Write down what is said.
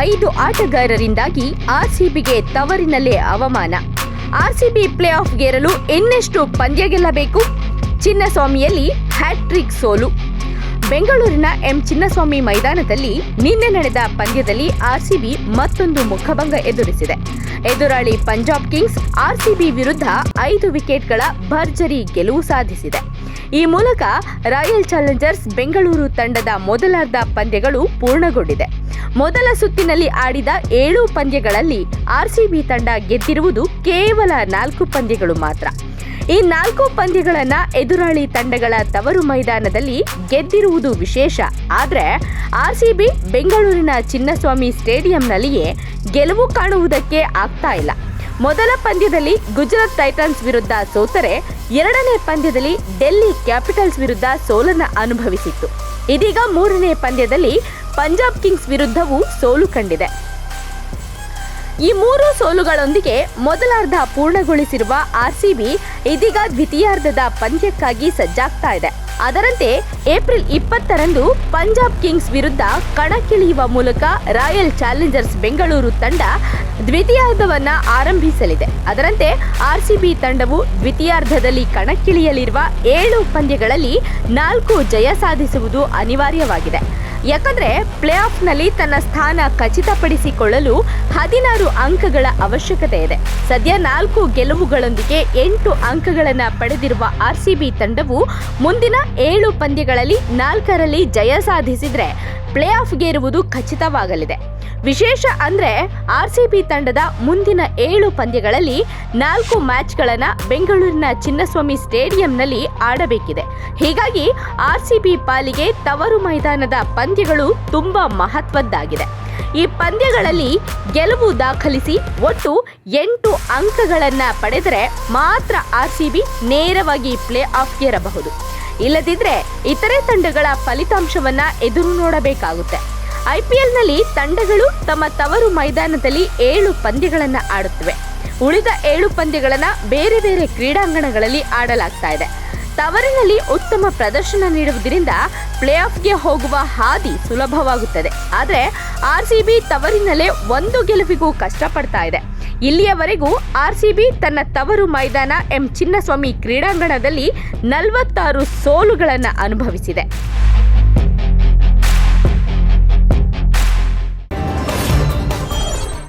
5 ಆಟಗಾರರಿಂದಾಗಿ ಆರ್ಸಿಬಿಗೆ ತವರಿನಲ್ಲೇ ಅವಮಾನ. RCB play ಆಫ್ಗೇರಲು ಇನ್ನೆಷ್ಟು ಪಂದ್ಯ ಗೆಲ್ಲಬೇಕು? ಚಿನ್ನಸ್ವಾಮಿಯಲ್ಲಿ ಹ್ಯಾಟ್ರಿಕ್ ಸೋಲು. ಬೆಂಗಳೂರಿನ ಚಿನ್ನಸ್ವಾಮಿ ಮೈದಾನದಲ್ಲಿ ನಿನ್ನೆ ನಡೆದ ಪಂದ್ಯದಲ್ಲಿ ಆರ್ಸಿಬಿ ಮತ್ತೊಂದು ಮುಖಭಂಗ ಎದುರಿಸಿದೆ. ಎದುರಾಳಿ ಪಂಜಾಬ್ ಕಿಂಗ್ಸ್ ಆರ್ಸಿಬಿ ವಿರುದ್ಧ 5 ವಿಕೆಟ್ಗಳ ಭರ್ಜರಿ ಗೆಲುವು ಸಾಧಿಸಿದೆ. ಈ ಮೂಲಕ ರಾಯಲ್ ಚಾಲೆಂಜರ್ಸ್ ಬೆಂಗಳೂರು ತಂಡದ ಮೊದಲಾರ್ಧ ಪಂದ್ಯಗಳು ಪೂರ್ಣಗೊಂಡಿದೆ. ಮೊದಲ ಸುತ್ತಿನಲ್ಲಿ ಆಡಿದ 7 ಪಂದ್ಯಗಳಲ್ಲಿ ಆರ್ಸಿಬಿ ತಂಡ ಗೆದ್ದಿರುವುದು ಕೇವಲ 4 ಪಂದ್ಯಗಳು ಮಾತ್ರ. ಈ 4 ಪಂದ್ಯಗಳನ್ನು ಎದುರಾಳಿ ತಂಡಗಳ ತವರು ಮೈದಾನದಲ್ಲಿ ಗೆದ್ದಿರುವುದು ವಿಶೇಷ. ಆದರೆ ಆರ್ಸಿಬಿ ಬೆಂಗಳೂರಿನ ಚಿನ್ನಸ್ವಾಮಿ ಸ್ಟೇಡಿಯಂನಲ್ಲಿಯೇ ಗೆಲುವು ಕಾಣುವುದಕ್ಕೆ ಆಗ್ತಾ ಇಲ್ಲ. ಮೊದಲ ಪಂದ್ಯದಲ್ಲಿ ಗುಜರಾತ್ ಟೈಟನ್ಸ್ ವಿರುದ್ಧ ಸೋತರೆ, ಎರಡನೇ ಪಂದ್ಯದಲ್ಲಿ ಡೆಲ್ಲಿ ಕ್ಯಾಪಿಟಲ್ಸ್ ವಿರುದ್ಧ ಸೋಲನ್ನು ಅನುಭವಿಸಿತ್ತು. ಇದೀಗ 3ನೇ ಪಂದ್ಯದಲ್ಲಿ ಪಂಜಾಬ್ ಕಿಂಗ್ಸ್ ವಿರುದ್ಧವೂ ಸೋಲು ಕಂಡಿದೆ. ಈ 3 ಸೋಲುಗಳೊಂದಿಗೆ ಮೊದಲಾರ್ಧ ಪೂರ್ಣಗೊಳಿಸಿರುವ ಆರ್ಸಿಬಿ ಇದೀಗ ದ್ವಿತೀಯಾರ್ಧದ ಪಂದ್ಯಕ್ಕಾಗಿ ಸಜ್ಜಾಗ್ತಾ ಇದೆ. ಅದರಂತೆ ಏಪ್ರಿಲ್ 20ರಂದು ಪಂಜಾಬ್ ಕಿಂಗ್ಸ್ ವಿರುದ್ಧ ಕಣಕ್ಕಿಳಿಯುವ ಮೂಲಕ ರಾಯಲ್ ಚಾಲೆಂಜರ್ಸ್ ಬೆಂಗಳೂರು ತಂಡ ದ್ವಿತೀಯಾರ್ಧವನ್ನ ಆರಂಭಿಸಲಿದೆ. ಅದರಂತೆ ಆರ್ಸಿಬಿ ತಂಡವು ದ್ವಿತೀಯಾರ್ಧದಲ್ಲಿ ಕಣಕ್ಕಿಳಿಯಲಿರುವ 7 ಪಂದ್ಯಗಳಲ್ಲಿ 4 ಜಯ ಸಾಧಿಸುವುದು ಅನಿವಾರ್ಯವಾಗಿದೆ. ಯಾಕಂದ್ರೆ ಪ್ಲೇ ಆಫ್ನಲ್ಲಿ ತನ್ನ ಸ್ಥಾನ ಖಚಿತಪಡಿಸಿಕೊಳ್ಳಲು 16 ಅಂಕಗಳ ಅವಶ್ಯಕತೆ ಇದೆ. ಸದ್ಯ 4 ಗೆಲುವುಗಳೊಂದಿಗೆ 8 ಅಂಕಗಳನ್ನು ಪಡೆದಿರುವ ಆರ್ಸಿಬಿ ತಂಡವು ಮುಂದಿನ 7 ಪಂದ್ಯಗಳಲ್ಲಿ 4ರಲ್ಲಿ ಜಯ ಸಾಧಿಸಿದ್ರೆ ಪ್ಲೇ ಆಫ್ಗೇರುವುದು ಖಚಿತವಾಗಲಿದೆ. ವಿಶೇಷ ಅಂದ್ರೆ ಆರ್ಸಿಬಿ ತಂಡದ ಮುಂದಿನ 7 ಪಂದ್ಯಗಳಲ್ಲಿ 4 ಮ್ಯಾಚ್ಗಳನ್ನು ಬೆಂಗಳೂರಿನ ಚಿನ್ನಸ್ವಾಮಿ ಸ್ಟೇಡಿಯಂನಲ್ಲಿ ಆಡಬೇಕಿದೆ. ಹೀಗಾಗಿ ಆರ್ಸಿಬಿ ಪಾಲಿಗೆ ತವರು ಮೈದಾನದ ಪಂದ್ಯಗಳು ತುಂಬಾ ಮಹತ್ವದ್ದಾಗಿದೆ. ಈ ಪಂದ್ಯಗಳಲ್ಲಿ ಗೆಲುವು ದಾಖಲಿಸಿ ಒಟ್ಟು 8 ಅಂಕಗಳನ್ನು ಪಡೆದರೆ ಮಾತ್ರ ಆರ್ಸಿಬಿ ನೇರವಾಗಿ ಪ್ಲೇ ಆಫ್ಗೇರಬಹುದು. ಇಲ್ಲದಿದ್ದರೆ ಇತರೆ ತಂಡಗಳ ಫಲಿತಾಂಶವನ್ನ ಎದುರು ನೋಡಬೇಕಾಗುತ್ತೆ. ಐಪಿಎಲ್ನಲ್ಲಿ ತಂಡಗಳು ತಮ್ಮ ತವರು ಮೈದಾನದಲ್ಲಿ 7 ಪಂದ್ಯಗಳನ್ನು ಆಡುತ್ತವೆ. ಉಳಿದ 7 ಪಂದ್ಯಗಳನ್ನು ಬೇರೆ ಬೇರೆ ಕ್ರೀಡಾಂಗಣಗಳಲ್ಲಿ ಆಡಲಾಗ್ತಾ ಇದೆ. ತವರಿನಲ್ಲಿ ಉತ್ತಮ ಪ್ರದರ್ಶನ ನೀಡುವುದರಿಂದ ಪ್ಲೇ ಆಫ್ಗೆ ಹೋಗುವ ಹಾದಿ ಸುಲಭವಾಗುತ್ತದೆ. ಆದರೆ ಆರ್ಸಿಬಿ ತವರಿನಲ್ಲೇ 1 ಗೆಲುವಿಗೂ ಕಷ್ಟಪಡ್ತಾ ಇದೆ. ಇಲ್ಲಿಯವರೆಗೂ ಆರ್ಸಿಬಿ ತನ್ನ ತವರು ಮೈದಾನ ಚಿನ್ನಸ್ವಾಮಿ ಕ್ರೀಡಾಂಗಣದಲ್ಲಿ 46 ಸೋಲುಗಳನ್ನು ಅನುಭವಿಸಿದೆ.